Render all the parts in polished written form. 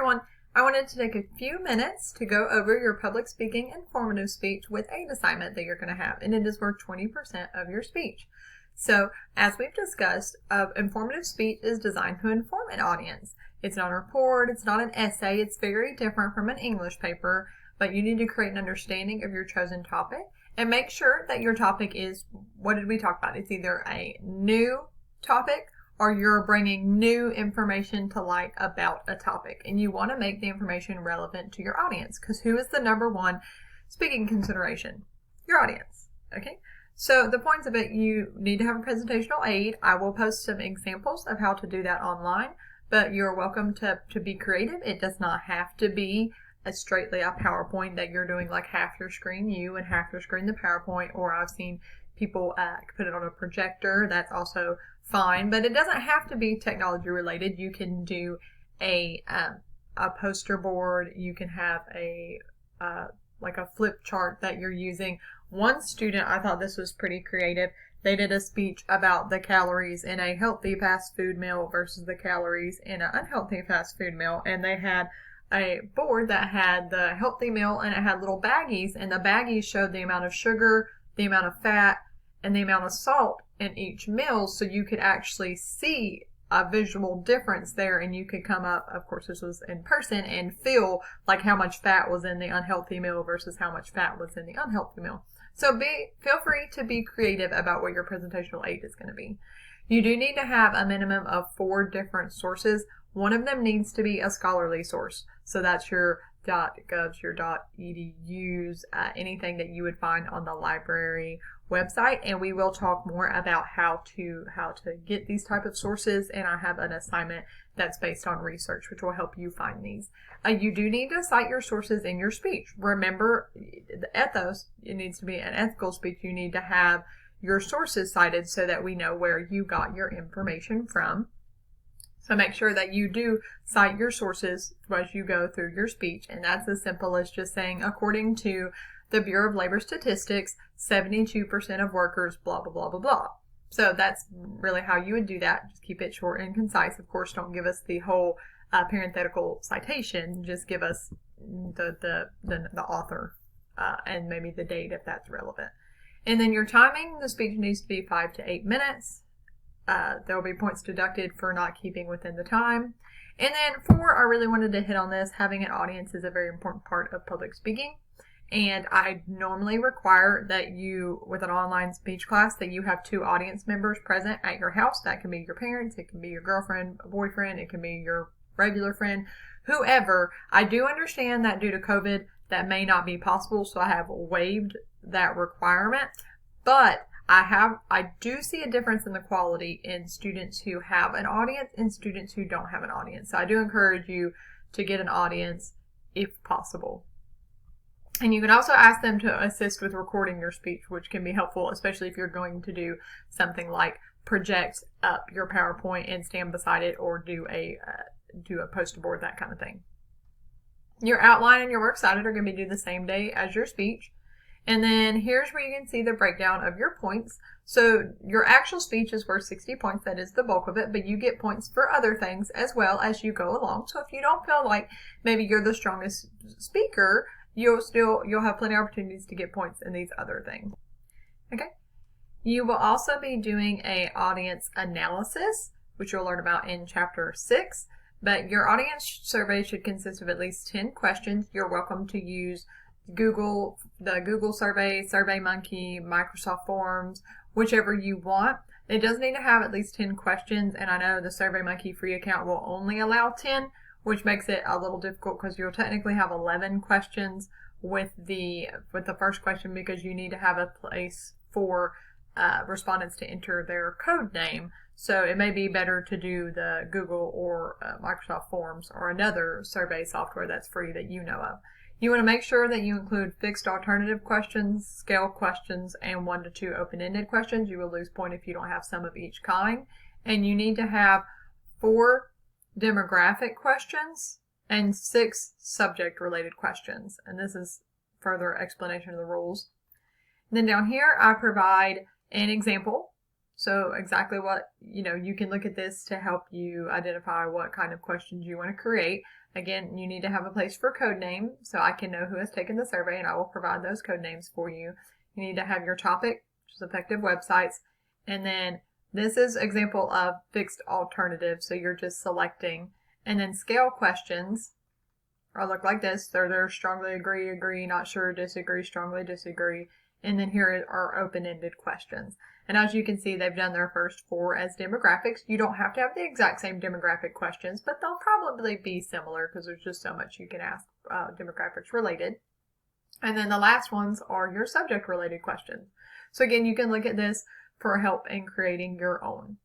everyone, I wanted to take a few minutes to go over your public speaking informative speech with aid assignment that you're going to have, and it is worth 20% of your speech. So, as we've discussed, informative speech is designed to inform an audience. It's not a report, it's not an essay, it's very different from an English paper, but you need to create an understanding of your chosen topic and make sure that your topic is, what did we talk about? It's either a new topic or you're bringing new information to light about a topic, and you want to make the information relevant to your audience, because who is the number one speaking consideration? Your audience. Okay, so the points of it, you need to have a presentational aid. I will post some examples of how to do that online, but you're welcome to be creative. It does not have to be straightly a PowerPoint that you're doing like half your screen you and half your screen the PowerPoint, or I've seen people put it on a projector. That's also fine, but it doesn't have to be technology related. You can do a poster board. You can have a like a flip chart that you're using. One student, I thought this was pretty creative. They did a speech about the calories in a healthy fast food meal versus the calories in an unhealthy fast food meal, and they had a board that had the healthy meal and it had little baggies, and the baggies showed the amount of sugar, the amount of fat, and the amount of salt in each meal, so you could actually see a visual difference there, and you could come up, of course this was in person, and feel like how much fat was in the unhealthy meal versus how much fat was in the unhealthy meal. So feel free to be creative about what your presentational aid is going to be. You do need to have a minimum of 4 different sources. One of them needs to be a scholarly source. So that's your .govs, your .edus, anything that you would find on the library website. And we will talk more about how to get these type of sources. And I have an assignment that's based on research, which will help you find these. You do need to cite your sources in your speech. Remember, the ethos, it needs to be an ethical speech. You need to have your sources cited so that we know where you got your information from. So make sure that you do cite your sources as you go through your speech. And that's as simple as just saying, according to the Bureau of Labor Statistics, 72% of workers, blah, blah, blah, blah, blah. So that's really how you would do that. Just keep it short and concise. Of course, don't give us the whole parenthetical citation. Just give us the author and maybe the date if that's relevant. And then your timing, the speech needs to be 5 to 8 minutes. There will be points deducted for not keeping within the time. And then 4, I really wanted to hit on this. Having an audience is a very important part of public speaking. And I normally require that you, with an online speech class, that you have 2 audience members present at your house. That can be your parents, it can be your girlfriend, boyfriend, it can be your regular friend, whoever. I do understand that due to COVID, that may not be possible, so I have waived that requirement. But I do see a difference in the quality in students who have an audience and students who don't have an audience. So I do encourage you to get an audience if possible. And you can also ask them to assist with recording your speech, which can be helpful, especially if you're going to do something like project up your PowerPoint and stand beside it, or do a poster board, that kind of thing. Your outline and your works cited are going to be due the same day as your speech. And then here's where you can see the breakdown of your points. So your actual speech is worth 60 points. That is the bulk of it, but you get points for other things as well as you go along. So if you don't feel like maybe you're the strongest speaker, you'll have plenty of opportunities to get points in these other things. Okay. You will also be doing an audience analysis, which you'll learn about in chapter 6. But your audience survey should consist of at least 10 questions. You're welcome to use the Google survey, SurveyMonkey, Microsoft Forms, whichever you want. It does need to have at least 10 questions, and I know the SurveyMonkey free account will only allow 10, which makes it a little difficult because you'll technically have 11 questions with the first question, because you need to have a place for respondents to enter their code name. So it may be better to do the Google or Microsoft Forms or another survey software that's free that you know of. You want to make sure that you include fixed alternative questions, scale questions, and 1 to 2 open-ended questions. You will lose point if you don't have some of each kind. And you need to have 4 demographic questions and 6 subject-related questions. And this is further explanation of the rules. And then down here, I provide an example So exactly what, you can look at this to help you identify what kind of questions you want to create. Again, you need to have a place for code name so I can know who has taken the survey, and I will provide those code names for you. You need to have your topic, which is effective websites, and then this is example of fixed alternatives, so you're just selecting, and then scale questions or look like this. They're strongly agree, agree, not sure, disagree, strongly disagree. And then here are open-ended questions. And as you can see, they've done their first 4 as demographics. You don't have to have the exact same demographic questions, but they'll probably be similar because there's just so much you can ask demographics related. And then the last ones are your subject related questions. So again, you can look at this for help in creating your own.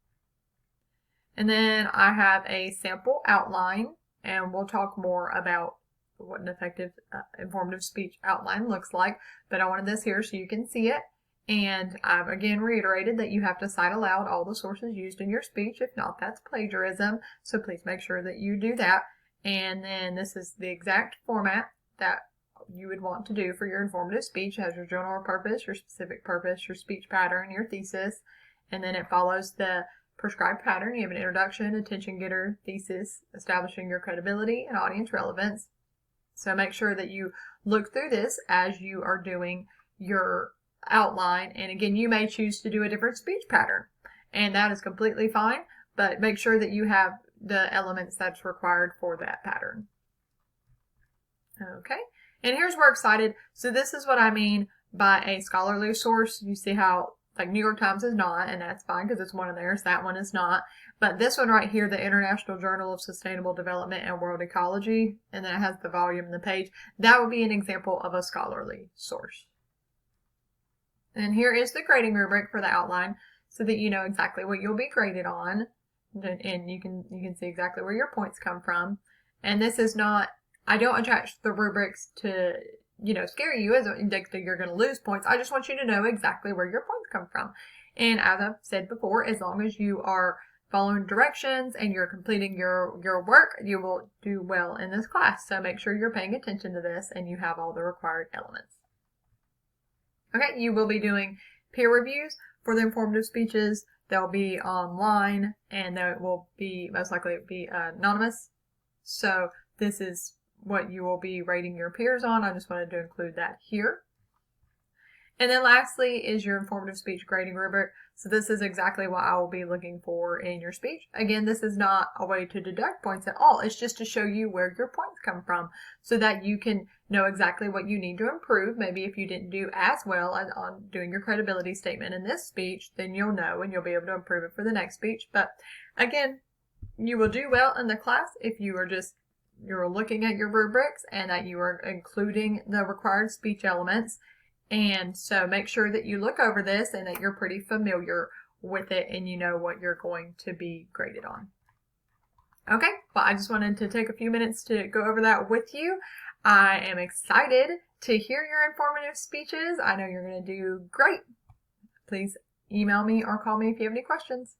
And then I have a sample outline, and we'll talk more about what an effective informative speech outline looks like, but I wanted this here so you can see it. And I've again reiterated that you have to cite aloud all the sources used in your speech. If not, that's plagiarism. So please make sure that you do that. And then this is the exact format that you would want to do for your informative speech. It has your general purpose, your specific purpose, your speech pattern, your thesis, and then it follows the prescribed pattern. You have an introduction, attention getter, thesis, establishing your credibility and audience relevance. So make sure that you look through this as you are doing your outline. And again, you may choose to do a different speech pattern, and that is completely fine, but make sure that you have the elements that's required for that pattern. Okay, and here's Works Cited. So this is what I mean by a scholarly source. You see how like New York Times is not, and that's fine because it's one of theirs. That one is not. But this one right here, the International Journal of Sustainable Development and World Ecology, and then it has the volume and the page, that would be an example of a scholarly source. And here is the grading rubric for the outline so that you know exactly what you'll be graded on, and you can see exactly where your points come from. And this is not, I don't attach the rubrics to scare you as that you're going to lose points. I just want you to know exactly where your points come from. And as I've said before, as long as you are following directions and you're completing your work, you will do well in this class. So make sure you're paying attention to this and you have all the required elements. Okay, you will be doing peer reviews for the informative speeches. They'll be online and they will be most likely be anonymous. So this is what you will be rating your peers on. I just wanted to include that here. And then lastly is your informative speech grading rubric. So this is exactly what I will be looking for in your speech. Again, this is not a way to deduct points at all. It's just to show you where your points come from so that you can know exactly what you need to improve. Maybe if you didn't do as well on doing your credibility statement in this speech, then you'll know and you'll be able to improve it for the next speech. But again, you will do well in the class if you are you're looking at your rubrics and that you are including the required speech elements. And so make sure that you look over this and that you're pretty familiar with it and you know what you're going to be graded on. Okay, well, I just wanted to take a few minutes to go over that with you. I am excited to hear your informative speeches. I know you're going to do great. Please email me or call me if you have any questions.